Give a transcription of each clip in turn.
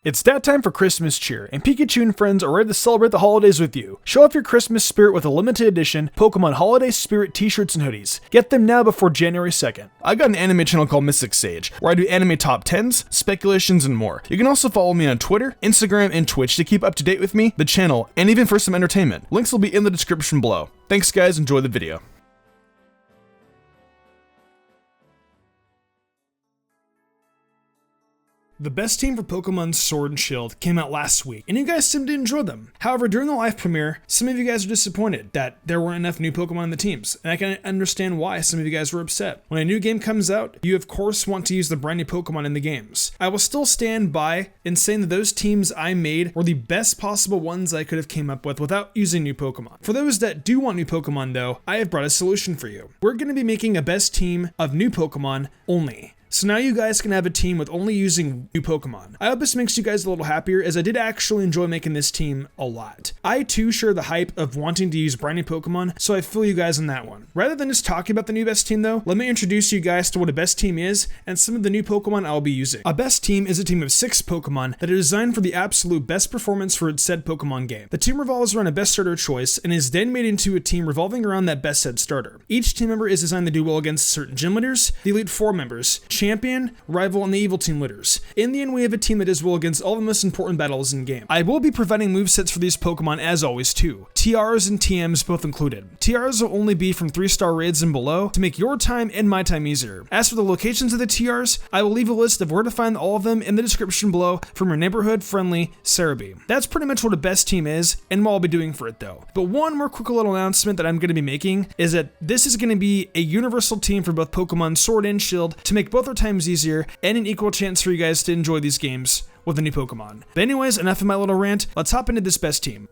It's that time for Christmas cheer, and Pikachu and friends are ready to celebrate the holidays with you. Show off your Christmas spirit with a limited edition Pokemon Holiday Spirit t-shirts and hoodies. Get them now before January 2nd. I got an anime channel called Mystic Sage, where I do anime top 10s, speculations, and more. You can also follow me on Twitter, Instagram, and Twitch to keep up to date with me, the channel, and even for some entertainment. Links will be in the description below. Thanks guys, enjoy the video. The best team for Pokemon Sword and Shield came out last week, and you guys seemed to enjoy them. However, during the live premiere, some of you guys were disappointed that there weren't enough new Pokemon in the teams, and I can understand why some of you guys were upset. When a new game comes out, you of course want to use the brand new Pokemon in the games. I will still stand by in saying that those teams I made were the best possible ones I could have came up with without using new Pokemon. For those that do want new Pokemon though, I have brought a solution for you. We're going to be making a best team of new Pokemon only. So now you guys can have a team with only using new Pokemon. I hope this makes you guys a little happier, as I did actually enjoy making this team a lot. I too share the hype of wanting to use brand new Pokemon, so I feel you guys on that one. Rather than just talking about the new best team though, let me introduce you guys to what a best team is and some of the new Pokemon I'll be using. A best team is a team of 6 Pokemon that are designed for the absolute best performance for its said Pokemon game. The team revolves around a best starter choice and is then made into a team revolving around that best said starter. Each team member is designed to do well against certain gym leaders, the Elite Four members, champion, rival, and the evil team leaders. In the end, we have a team that does well against all the most important battles in game. I will be providing movesets for these Pokemon as always too. TRs and TMs both included. TRs will only be from 3-star raids and below to make your time and my time easier. As for the locations of the TRs, I will leave a list of where to find all of them in the description below from your neighborhood friendly Cerebi. That's pretty much what a best team is and what I'll be doing for it though. But one more quick little announcement that I'm going to be making is that this is going to be a universal team for both Pokemon Sword and Shield to make both our times easier and an equal chance for you guys to enjoy these games with a new Pokemon. But anyways, enough of my little rant, let's hop into this best team.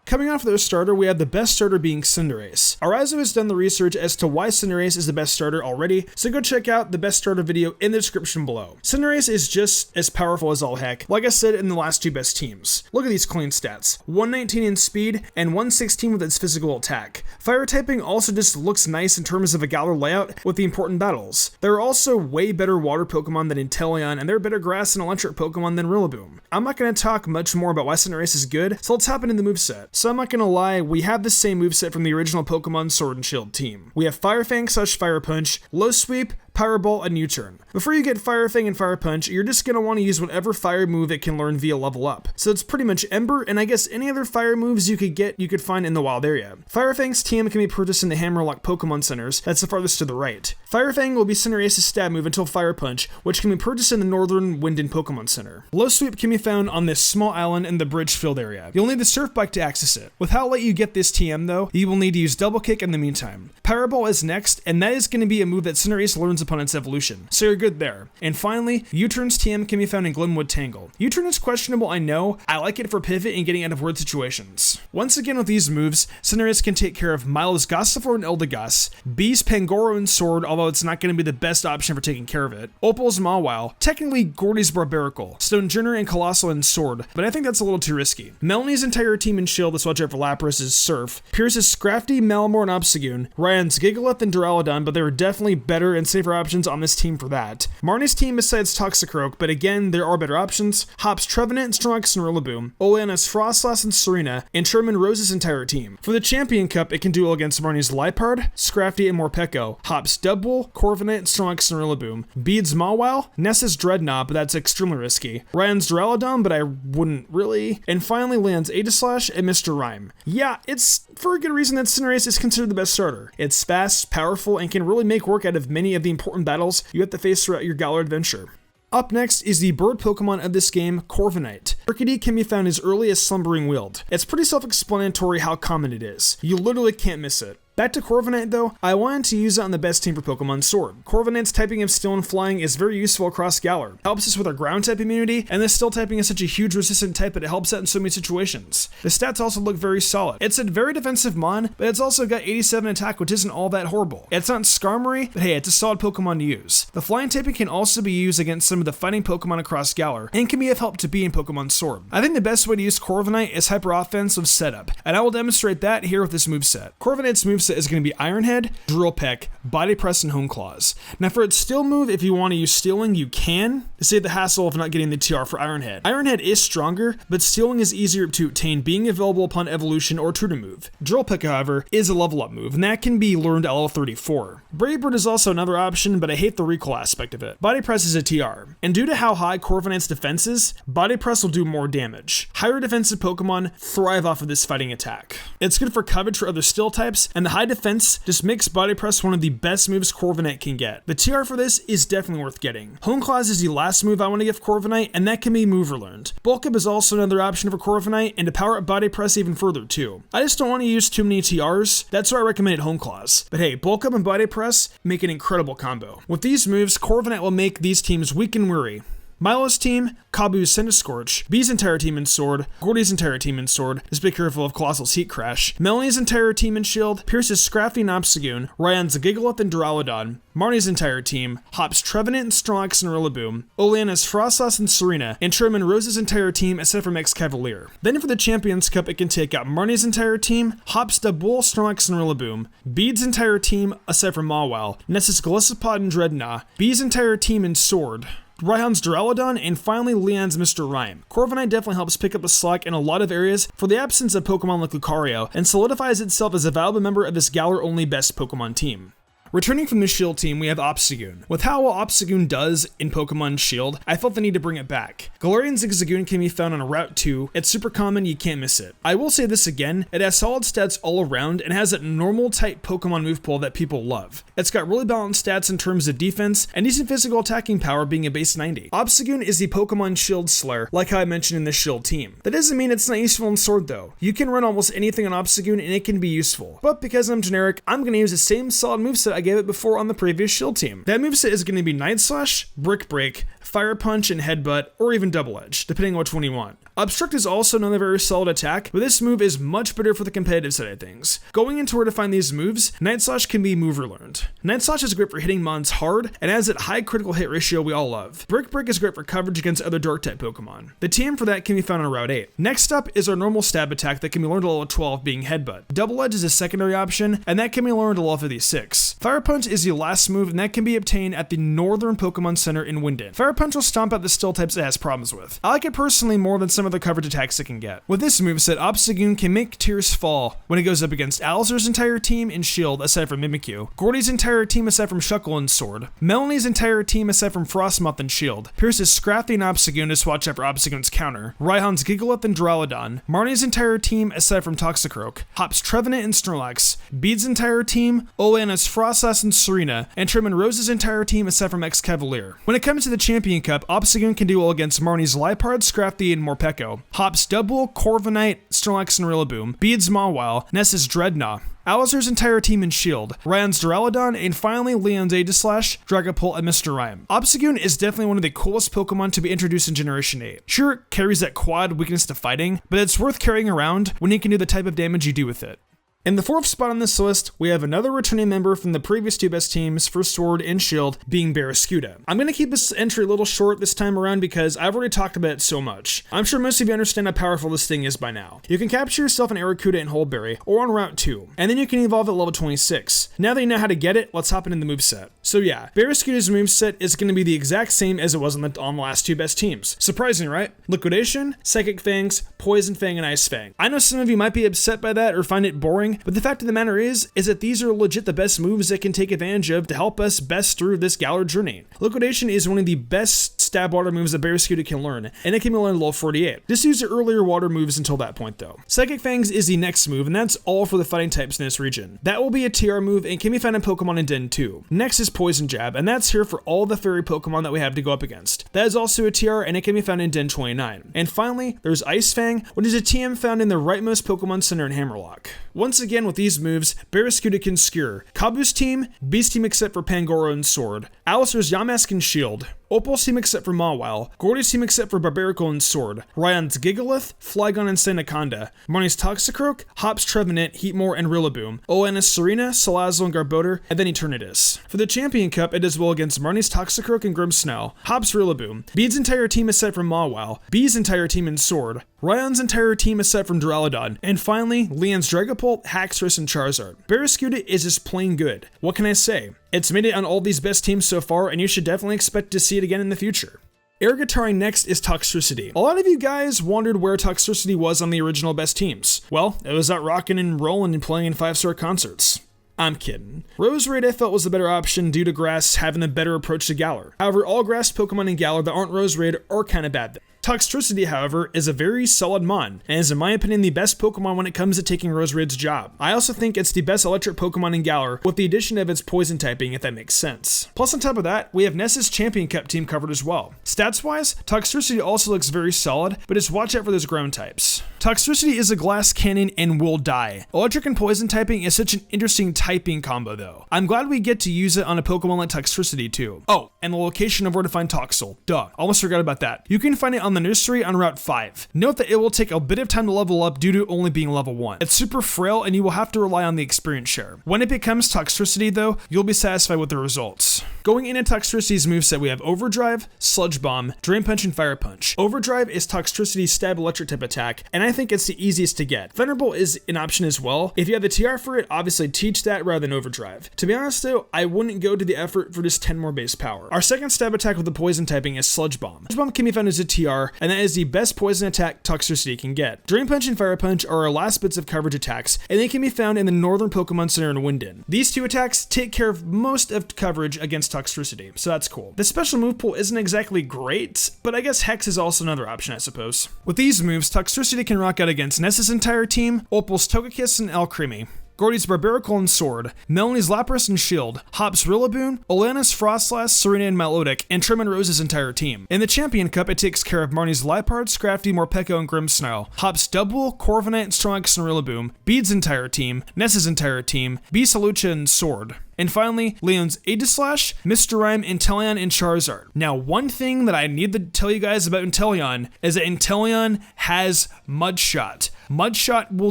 Coming off their starter, we have the best starter being Cinderace. Arizo has done the research as to why Cinderace is the best starter already, so go check out the best starter video in the description below. Cinderace is just as powerful as all heck, like I said in the last 2 best teams. Look at these clean stats, 119 in speed and 116 with its physical attack. Fire typing also just looks nice in terms of a Galar layout with the important battles. There are also way better water Pokemon than Inteleon, and there are better grass and electric Pokemon than Rillaboom. I'm not going to talk much more about why Cinderace is good, so let's hop into the moveset. So I'm not gonna lie, we have the same moveset from the original Pokemon Sword and Shield team. We have Fire Fang / Fire Punch, Low Sweep, Power Ball, and U-Turn. Before you get Fire Fang and Fire Punch, you're just going to want to use whatever fire move it can learn via level up. So it's pretty much Ember, and I guess any other fire moves you could find in the wild area. Fire Fang's TM can be purchased in the Hammerlock Pokemon Centers, that's the farthest to the right. Fire Fang will be Cinderace's stab move until Fire Punch, which can be purchased in the Northern Winden Pokemon Center. Low Sweep can be found on this small island in the Bridgefield area. You'll need the Surf Bike to access it. With how late you get this TM though, you will need to use Double Kick in the meantime. Power Ball is next, and that is going to be a move that Cinderace learns upon its evolution. So you're good there. And finally, U-Turn's TM can be found in Glenwood Tangle. U-Turn is questionable, I know. I like it for pivot and getting out of weird situations. Once again with these moves, Cinderace can take care of Milo's Gossifleur and Eldegoss, Beast, Pangoro, and Sword, although it's not going to be the best option for taking care of it, Opal's Mawile, technically Gordy's Barbaracle, Stonjourner and Colossal and Sword, but I think that's a little too risky. Melanie's entire team in Shield is watch out for Lapras's Surf, Pierce's Scrafty, Malamore, and Obstagoon, Ryan's Gigalith and Duraludon, but there are definitely better and safer options on this team for that. Marnie's team besides Toxicroak, but again, there are better options. Hop's Trevenant, Snorlax, and Rillaboom, Oleana's Frostlass and Serena, and Sherman Rose's entire team. For the Champion Cup, it can duel against Marnie's Liepard, Scrafty, and Morpeko, Hop's Dubwool, Corviknight, Snorlax, and Rillaboom, Bede's Mawile, Nessa's Dreadnought, but that's extremely risky, Ryan's Duraludon, but I wouldn't really, and finally Land's Aegislash and Mr. Rhyme. Yeah, it's for a good reason that Cinderace is considered the best starter. It's fast, powerful, and can really make work out of many of the important battles you have to face throughout your Galar adventure. Up next is the bird Pokemon of this game, Corviknight. Urkity can be found as early as Slumbering Weald. It's pretty self-explanatory how common it is. You literally can't miss it. Back to Corviknight though, I wanted to use it on the best team for Pokemon Sword. Corviknight's typing of Steel and Flying is very useful across Galar. Helps us with our ground type immunity, and the Steel typing is such a huge resistant type that it helps out in so many situations. The stats also look very solid. It's a very defensive mon, but it's also got 87 attack, which isn't all that horrible. It's not Skarmory, but hey, it's a solid Pokemon to use. The Flying typing can also be used against some of the fighting Pokemon across Galar, and can be of help to be in Pokemon Sword. I think the best way to use Corviknight is Hyper Offensive Setup, and I will demonstrate that here with this moveset. Corviknight's moveset moveset is going to be Iron Head, Drill Peck, Body Press, and Hone Claws. Now for its Steel move, if you want to use Stealing, you can, to save the hassle of not getting the TR for Iron Head. Iron Head is stronger, but Stealing is easier to obtain, being available upon evolution or true to move. Drill Peck, however, is a level up move, and that can be learned at level 34. Brave Bird is also another option, but I hate the recoil aspect of it. Body Press is a TR, and due to how high Corviknight's defense is, Body Press will do more damage. Higher defensive Pokemon thrive off of this fighting attack. It's good for coverage for other Steel types, and the high defense just makes Body Press one of the best moves Corviknight can get. The TR for this is definitely worth getting. Hone Claws is the last move I want to give Corviknight, and that can be move or learned. Bulk Up is also another option for Corviknight, and to power up Body Press even further too. I just don't want to use too many TRs, that's why I recommended Hone Claws. But hey, Bulk Up and Body Press make an incredible combo. With these moves, Corviknight will make these teams weak and weary. Milo's team, Kabu's Scorch, B's entire team in Sword, Gordy's entire team in Sword, just be careful of Colossal's Heat Crash, Melanie's entire team in Shield, Pierce's Scrafty and Obstagoon, Ryan's Gigalith and Duraludon, Marnie's entire team, Hop's Trevenant and Snorlax and Rillaboom, Oleana's Frostlass and Serena, and Sherman Rose's entire team except for Max Cavalier. Then for the Champions Cup, it can take out Marnie's entire team, Hop's Double, Snorlax and Rillaboom, Bede's entire team aside from Mawile, Ness's Golisopod and Dreadnought, B's entire team in Sword, Raihan's Duraludon, and finally Leon's Mr. Rhyme. Corviknight definitely helps pick up the slack in a lot of areas for the absence of Pokemon like Lucario, and solidifies itself as a valuable member of this Galar-only best Pokemon team. Returning from the Shield team, we have Obstagoon. With how well Obstagoon does in Pokemon Shield, I felt the need to bring it back. Galarian Zigzagoon can be found on Route 2. It's super common, you can't miss it. I will say this again, it has solid stats all around and has that normal type Pokemon move pool that people love. It's got really balanced stats in terms of defense and decent physical attacking power being a base 90. Obstagoon is the Pokemon Shield Slayer, like how I mentioned in the Shield team. That doesn't mean it's not useful in Sword though. You can run almost anything on Obstagoon and it can be useful. But because I'm generic, I'm going to use the same solid moveset I gave it before on the previous Shield team. That moveset is going to be Night Slash, Brick Break, Fire Punch, and Headbutt, or even Double Edge, depending on which one you want. Obstruct is also another very solid attack, but this move is much better for the competitive side of things. Going into where to find these moves, Night Slash can be mover learned. Night Slash is great for hitting mons hard, and has that high critical hit ratio we all love. Brick Break is great for coverage against other dark type Pokemon. The TM for that can be found on Route 8. Next up is our normal stab attack that can be learned at level 12, being Headbutt. Double Edge is a secondary option, and that can be learned at level 56. Fire Punch is the last move, and that can be obtained at the Northern Pokemon Center in Winden. Fire Punch will stomp out the Steel types it has problems with. I like it personally more than some of the coverage attacks it can get. With this moveset, Obstagoon can make tears fall when it goes up against Alzur's entire team in Shield aside from Mimikyu, Gordy's entire team aside from Shuckle and Sword, Melanie's entire team aside from Frostmoth and Shield, Pierce's Scrafty and Obstagoon to watch out for Obstagoon's counter, Raihan's Gigalith and Duraludon, Marnie's entire team aside from Toxicroak, Hop's Trevenant and Snorlax, Bede's entire team, Oleana's Frostlass and Serena, and Sherman Rose's entire team aside from X-Cavalier. When it comes to the Champion Cup, Obstagoon can do well against Marnie's Liepard, Scrafty, and Morpeko, Hop's Double, Corviknight, Snorlax, and Rillaboom, Bede's Mawile, Ness's Dreadnought, Alzur's entire team in Shield, Ryan's Duraludon, and finally Leon's Aegislash, Dragapult, and Mr. Rhyme. Obstagoon is definitely one of the coolest Pokemon to be introduced in Generation 8. Sure, it carries that quad weakness to fighting, but it's worth carrying around when you can do the type of damage you do with it. In the fourth spot on this list, we have another returning member from the previous two best teams for Sword and Shield, being Barraskewda. I'm going to keep this entry a little short this time around because I've already talked about it so much. I'm sure most of you understand how powerful this thing is by now. You can capture yourself an Arrokuda in Holeberry, or on Route 2, and then you can evolve at level 26. Now that you know how to get it, let's hop into the moveset. So yeah, Barraskewda's moveset is going to be the exact same as it was on the last two best teams. Surprising, right? Liquidation, Psychic Fangs, Poison Fang, and Ice Fang. I know some of you might be upset by that or find it boring, but the fact of the matter is that these are legit the best moves it can take advantage of to help us best through this Galar journey. Liquidation is one of the best stab water moves that Barraskewda can learn, and it can be learned at level 48. Just use the earlier water moves until that point though. Psychic Fangs is the next move, and that's all for the fighting types in this region. That will be a TR move and can be found in Pokemon in Den 2. Next is Poison Jab, and that's here for all the fairy Pokemon that we have to go up against. That is also a TR, and it can be found in Den 29. And finally, there's Ice Fang, which is a TM found in the rightmost Pokemon Center in Hammerlock. Once again, with these moves, Barraskewda can skewer Kabu's team, B's team except for Pangoro and Sword, Allister's Yamask and Shield, Opal's team except for Mawile, Gordy's team except for Barbarical and Sword, Ryan's Gigalith, Flygon and Sandaconda, Marnie's Toxicroak, Hop's Trevenant, Heatmore and Rillaboom, Oana's Serena, Salazzle and Garbodor, and then Eternatus. For the Champion Cup, it does well against Marnie's Toxicroak and Grimmsnarl, Hop's Rillaboom, Bede's entire team is set from Mawile, B's entire team in Sword, Ryan's entire team is set from Duraludon, and finally, Leon's Dragapult, Haxorus, and Charizard. Barraskewda is just plain good. What can I say? It's made it on all these best teams so far, and you should definitely expect to see it again in the future. Airguitaring next is Toxtricity. A lot of you guys wondered where Toxtricity was on the original best teams. Well, it was out rocking and rolling and playing in 5-star concerts. I'm kidding. Roserade I felt was the better option due to Grass having the better approach to Galar. However, all Grass Pokemon in Galar that aren't Roserade are kinda bad. Toxtricity, however, is a very solid mon, and is in my opinion the best Pokemon when it comes to taking Roserade's job. I also think it's the best electric Pokemon in Galar, with the addition of its poison typing, if that makes sense. Plus on top of that, we have Ness's Champion Cup team covered as well. Stats-wise, Toxtricity also looks very solid, but just watch out for those ground types. Toxtricity is a glass cannon and will die. Electric and poison typing is such an interesting typing combo though. I'm glad we get to use it on a Pokemon like Toxtricity too. Oh, and the location of where to find Toxel. Duh, almost forgot about that. You can find it on the nursery on Route 5. Note that it will take a bit of time to level up due to only being level 1. It's super frail and you will have to rely on the experience share. When it becomes Toxtricity though, you'll be satisfied with the results. Going into Toxtricity's moveset, we have Overdrive, Sludge Bomb, Drain Punch, and Fire Punch. Overdrive is Toxtricity's stab electric type attack, and I think it's the easiest to get. Thunderbolt is an option as well. If you have the TR for it, obviously teach that rather than Overdrive. To be honest though, I wouldn't go to the effort for just 10 more base power. Our second stab attack with the poison typing is Sludge Bomb. Sludge Bomb can be found as a TR, and that is the best poison attack Toxtricity can get. Drain Punch and Fire Punch are our last bits of coverage attacks, and they can be found in the Northern Pokemon Center in Winden. These two attacks take care of most of coverage against Toxtricity, so that's cool. The special move pool isn't exactly great, but I guess Hex is also another option, I suppose. With these moves, Toxtricity can rock out against Ness's entire team, Opal's Togekiss and Alcremie, Gordy's Barbarical and Sword, Melanie's Lapras and Shield, Hop's Rillaboom, Oleana's Frostlass, Serena and Milotic, and Trim and Rose's entire team. In the Champion Cup, it takes care of Marnie's Liepard, Scrafty, Morpeko, and Grimmsnarl, Hop's Double, Corviknight, Snorlax, and Rillaboom, Bede's entire team, Ness's entire team, Besalucha and Sword. And finally, Leon's Aegislash, Mr. Rime, Inteleon, and Charizard. Now, one thing that I need to tell you guys about Inteleon is that Inteleon has Mudshot. Mudshot will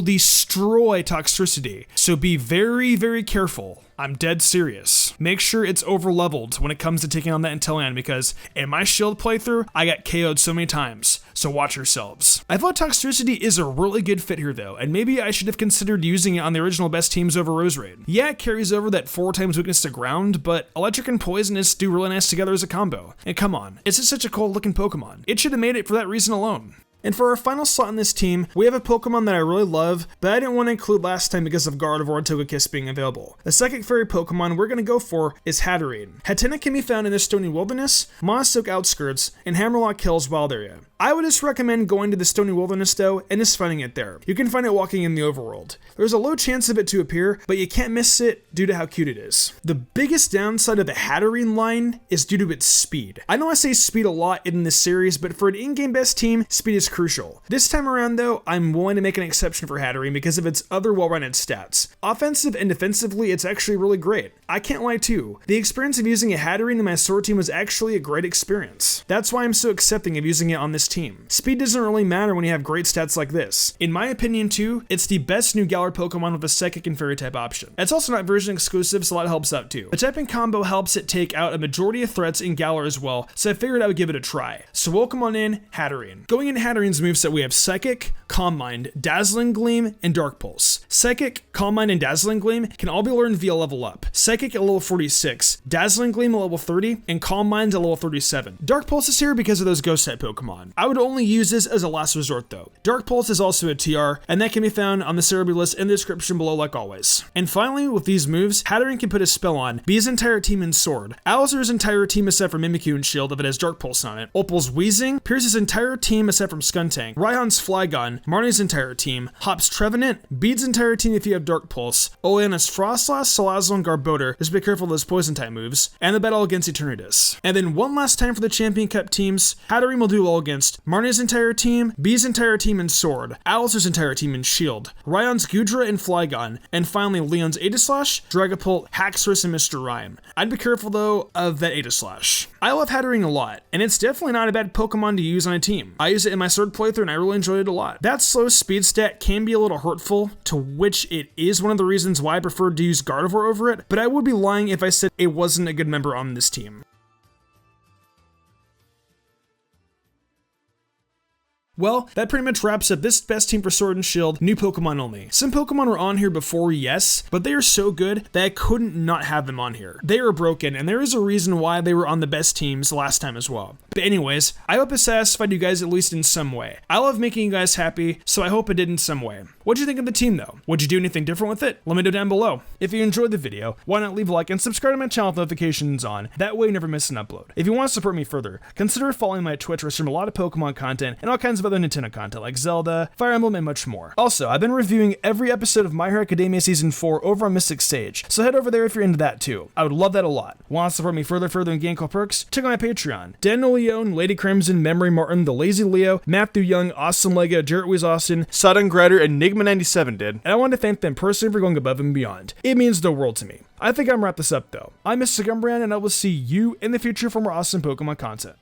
destroy Toxtricity, so be very, very careful. I'm dead serious. Make sure it's over-leveled when it comes to taking on that Inteleon, because in my Shield playthrough, I got KO'd so many times, so watch yourselves. I thought Toxtricity is a really good fit here though, and maybe I should have considered using it on the original best teams over Roserade. Yeah, it carries over that 4 times weakness to ground, but Electric and Poisonous do really nice together as a combo. And come on, it's just such a cool looking Pokemon. It should have made it for that reason alone. And for our final slot in this team, we have a Pokemon that I really love, but I didn't want to include last time because of Gardevoir and Togekiss being available. The second fairy Pokemon we're going to go for is Hatterene. Hatena can be found in the Stony Wilderness, Monostoke Outskirts, and Hammerlock Hills Wild Area. I would just recommend going to the Stony Wilderness though, and just finding it there. You can find it walking in the overworld. There's a low chance of it to appear, but you can't miss it due to how cute it is. The biggest downside of the Hatterene line is due to its speed. I know I say speed a lot in this series, but for an in-game best team, speed is crucial. This time around though, I'm willing to make an exception for Hatterene because of its other well-rounded stats. Offensive and defensively, it's actually really great. I can't lie too. The experience of using a Hatterene in my Sword team was actually a great experience. That's why I'm so accepting of using it on this team. Speed doesn't really matter when you have great stats like this. In my opinion too, it's the best new Galar Pokemon with a Psychic and Fairy type option. It's also not version exclusive, so that helps out too. The typing combo helps it take out a majority of threats in Galar as well, so I figured I would give it a try. So welcome on in, Hatterene. Going into Hatterene's moveset, we have Psychic, Calm Mind, Dazzling Gleam, and Dark Pulse. Psychic, Calm Mind, and Dazzling Gleam can all be learned via level up. Psychic at level 46, Dazzling Gleam at level 30, and Calm Mind at level 37. Dark Pulse is here because of those ghost type Pokemon. I would only use this as a last resort though. Dark Pulse is also a TR, and that can be found on the Cerebi list in the description below like always. And finally, with these moves, Hatterene can put a spell on Bee's entire team in Sword. Alzur's entire team is set from Mimikyu and Shield if it has Dark Pulse on it. Opal's Weezing, Pierce's entire team is set from Skuntank, Raihan's Flygon, Marnie's entire team, Hop's Trevenant, Bede's entire team if you have Dark Pulse, Oleana's Frostlass, Salazzle, and Garbodor, just be careful of those poison type moves, and the battle against Eternatus. And then one last time for the Champion Cup teams, Hatterene will do well against Marnie's entire team, Bee's entire team in Sword, Alistair's entire team in Shield, Raihan's Goodra and Flygon, and finally Leon's Aegislash, Dragapult, Haxorus, and Mr. Rhyme. I'd be careful though of that Aegislash. I love Hatterene a lot, and it's definitely not a bad Pokemon to use on a team. I use it in my Sword playthrough and I really enjoyed it a lot. That slow speed stat can be a little hurtful, to which it is one of the reasons why I preferred to use Gardevoir over it, but I would be lying if I said it wasn't a good member on this team. Well, that pretty much wraps up this best team for Sword and Shield, new Pokemon only. Some Pokemon were on here before, yes, but they are so good that I couldn't not have them on here. They are broken, and there is a reason why they were on the best teams last time as well. But anyways, I hope it satisfied you guys at least in some way. I love making you guys happy, so I hope it did in some way. What'd you think of the team though? Would you do anything different with it? Let me know down below. If you enjoyed the video, why not leave a like and subscribe to my channel with notifications on, that way you never miss an upload. If you want to support me further, consider following my Twitch where I stream a lot of Pokemon content and all kinds of other Nintendo content like Zelda, Fire Emblem, and much more. Also, I've been reviewing every episode of My Hero Academia Season 4 over on Mystic Sage, so head over there if you're into that too. I would love that a lot. Want to support me further and gain cool perks? Check out my Patreon. Daniel Leone, Lady Crimson, Memory Martin, The Lazy Leo, Matthew Young, Awesome Lego, Jarrett Weiss Austin, Sodden Grider, and Enigma97 did, and I want to thank them personally for going above and beyond. It means the world to me. I think I'm gonna wrap this up though. I'm Mr. Gumbrand, and I will see you in the future for more awesome Pokemon content.